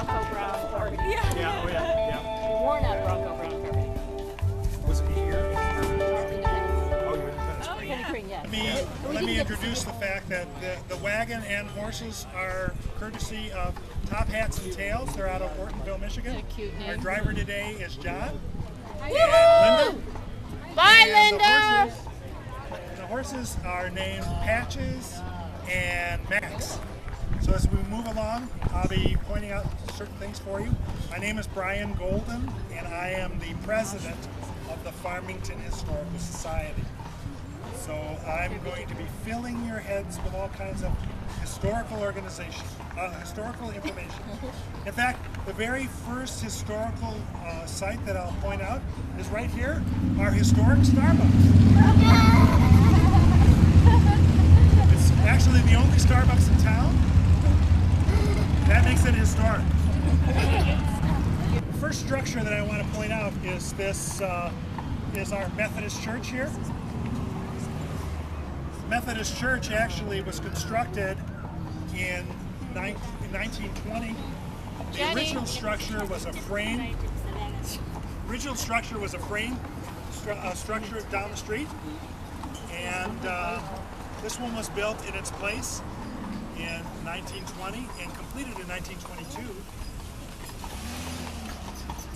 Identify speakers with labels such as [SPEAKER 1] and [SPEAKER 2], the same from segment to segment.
[SPEAKER 1] Bronco Brown Carvey.
[SPEAKER 2] Yeah, oh yeah.
[SPEAKER 1] Worn out Bronco Brown Carvey.
[SPEAKER 2] Was it here?
[SPEAKER 1] Independence.
[SPEAKER 2] Oh, you're Independence.
[SPEAKER 1] Penny Creek, yes.
[SPEAKER 3] Let me introduce the fact that the wagon and horses are courtesy of Top Hats and Tails. They're out of Ortonville, Michigan.
[SPEAKER 1] What a cute name.
[SPEAKER 3] Our driver today is John.
[SPEAKER 1] Woohoo!
[SPEAKER 3] Linda.
[SPEAKER 1] Bye,
[SPEAKER 3] And
[SPEAKER 1] Linda!
[SPEAKER 3] The horses are named Patches and Max. So as we move along, I'll be pointing out certain things for you. My name is Brian Golden, and I am the president of the Farmington Historical Society. So I'm going to be filling your heads with all kinds of historical historical information. In fact, the very first historical site that I'll point out is right here, our historic Starbucks. It's actually the only Starbucks in town. That makes it historic. The first structure that I want to point out is this is our Methodist church here. Methodist church actually was constructed in 1920. The original structure was a frame. Original structure was a frame structure down the street, and this one was built in its place in 1920 and completed in 1922.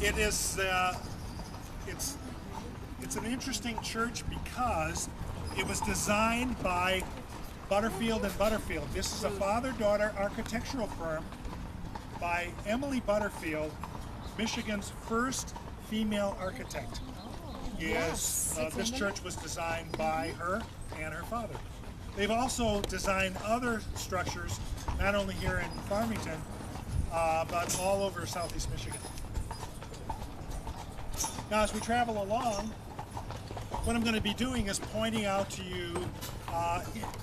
[SPEAKER 3] It is it's an interesting church because it was designed by Butterfield and Butterfield. This is a father-daughter architectural firm by Emily Butterfield, Michigan's first female architect. Yes, this church was designed by her and her father. They've also designed other structures, not only here in Farmington, but all over southeast Michigan. Now, as we travel along, what I'm going to be doing is pointing out to you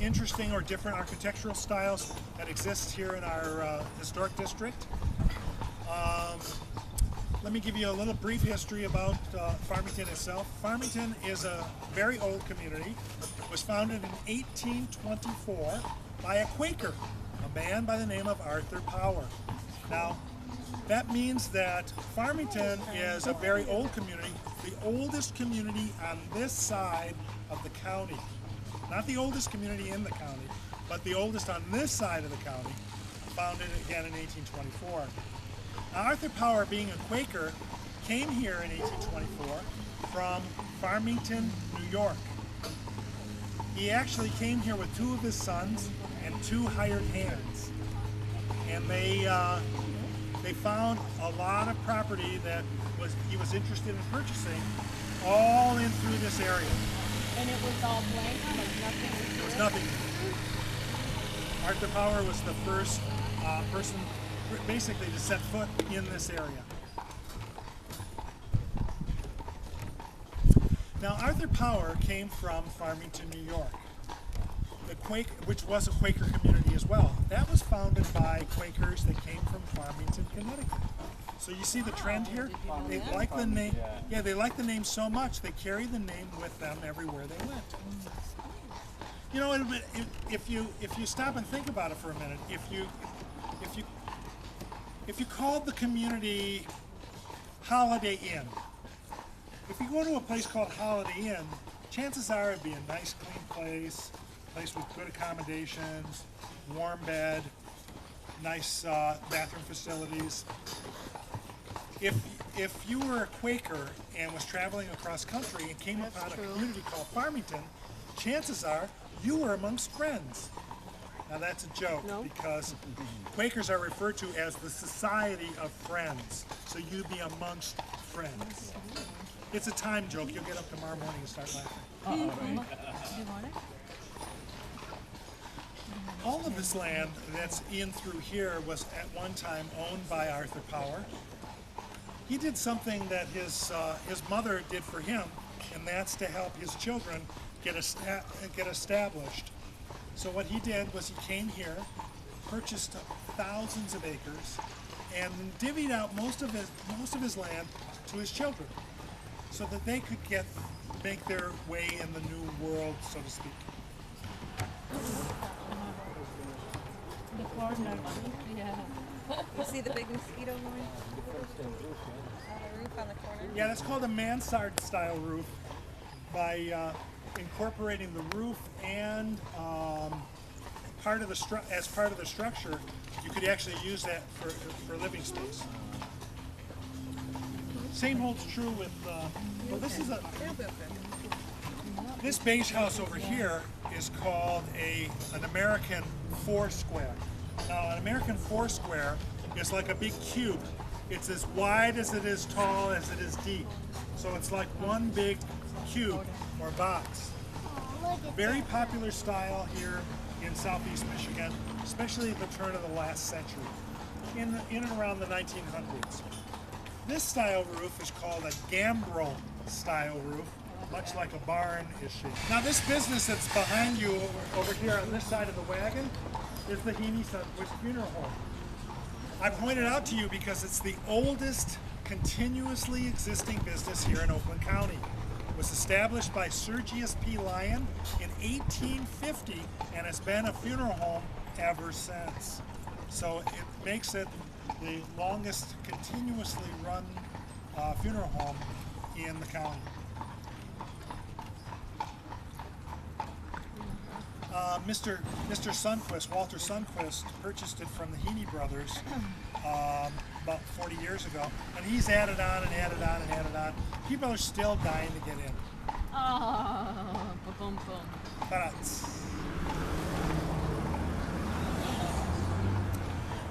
[SPEAKER 3] interesting or different architectural styles that exist here in our historic district. Let me give you a little brief history about Farmington itself. Farmington is a very old community. It was founded in 1824 by a Quaker, a man by the name of Arthur Power. Now, that means that Farmington is a very old community, the oldest community on this side of the county. Not the oldest community in the county, but the oldest on this side of the county, founded again in 1824. Now, Arthur Power, being a Quaker, came here in 1824 from Farmington, New York. He actually came here with two of his sons and two hired hands. And they found a lot of property that he was interested in purchasing, all in through this area.
[SPEAKER 1] And it was all blank, there was nothing.
[SPEAKER 3] There was nothing. Arthur Power was the first person basically to set foot in this area. Now, Arthur Power came from Farmington, New York, which was a Quaker community as well. That was founded by Quakers that came from Farmington, Connecticut. So you see the trend here? They like the name. Yeah, they like the name so much they carry the name with them everywhere they went. You know, if you stop and think about it for a minute, if you called the community Holiday Inn, if you go to a place called Holiday Inn, chances are it'd be a nice, clean place with good accommodations, warm bed, nice bathroom facilities. If you were a Quaker and was traveling across country and came upon a community called Farmington, chances are you were amongst friends. Now that's a joke because Quakers are referred to as the Society of Friends. So you'd be amongst friends. It's a time joke. You'll get up tomorrow morning and start laughing.
[SPEAKER 1] Do you want it?
[SPEAKER 3] All of this land that's in through here was at one time owned by Arthur Power. He did something that his mother did for him, and that's to help his children get established. So what he did was he came here, purchased thousands of acres, and divvied out most of his land to his children, so that they could make their way in the new world, so to speak.
[SPEAKER 1] The corner, yeah.
[SPEAKER 4] You see the big mosquito going? On the roof on the corner?
[SPEAKER 3] Yeah, that's called a mansard style roof by incorporating the roof and part of the as part of the structure. You could actually use that for living space. Same holds true with. Well, this is this beige house over here is called an American four-square. Now, an American four-square is like a big cube. It's as wide as it is tall as it is deep. So it's like one big cube or box. Very popular style here in southeast Michigan, especially at the turn of the last century, in and around the 1900s. This style roof is called a gambrel style roof, much like a barn is shaped. Now this business that's behind you over here on this side of the wagon is the Heaney Sundquist Funeral Home. I pointed out to you because it's the oldest continuously existing business here in Oakland County. It was established by Sergius P. Lyon in 1850 and has been a funeral home ever since. So it makes it the longest continuously run funeral home in the county. Mr. Sundquist, Walter Sundquist, purchased it from the Heaney brothers about 40 years ago, and he's added on and added on and added on. People are still dying to get in.
[SPEAKER 1] Oh, boom, boom.
[SPEAKER 3] Ta-da.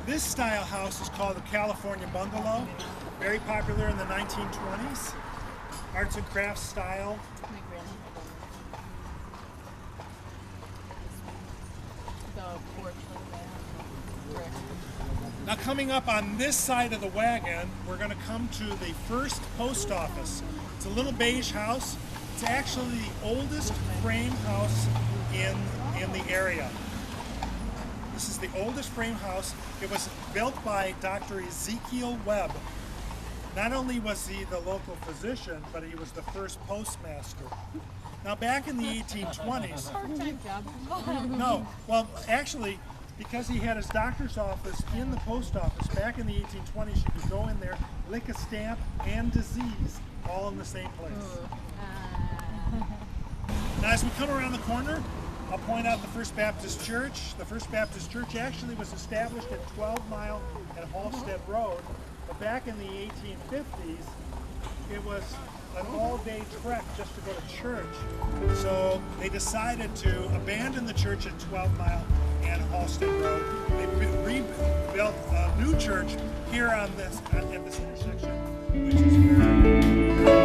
[SPEAKER 3] This style house is called the California Bungalow, very popular in the 1920s, arts and crafts style.
[SPEAKER 1] My the porch with the brick.
[SPEAKER 3] Now coming up on this side of the wagon, we're going to come to the first post office. It's a little beige house. It's actually the oldest frame house in the area. This is the oldest frame house. It was built by Dr. Ezekiel Webb. Not only was he the local physician, but he was the first postmaster. Now back in the 1820s,
[SPEAKER 1] Part-time job.
[SPEAKER 3] no, well actually, because he had his doctor's office in the post office, back in the 1820s you could go in there, lick a stamp and disease all in the same place. Now as we come around the corner, I'll point out the First Baptist Church. The First Baptist Church actually was established at 12 Mile and Halstead Road, but back in the 1850s, it was an all-day trek just to go to church. So they decided to abandon the church at 12 Mile and Halstead Road. They rebuilt a new church here on this at this intersection, which is here.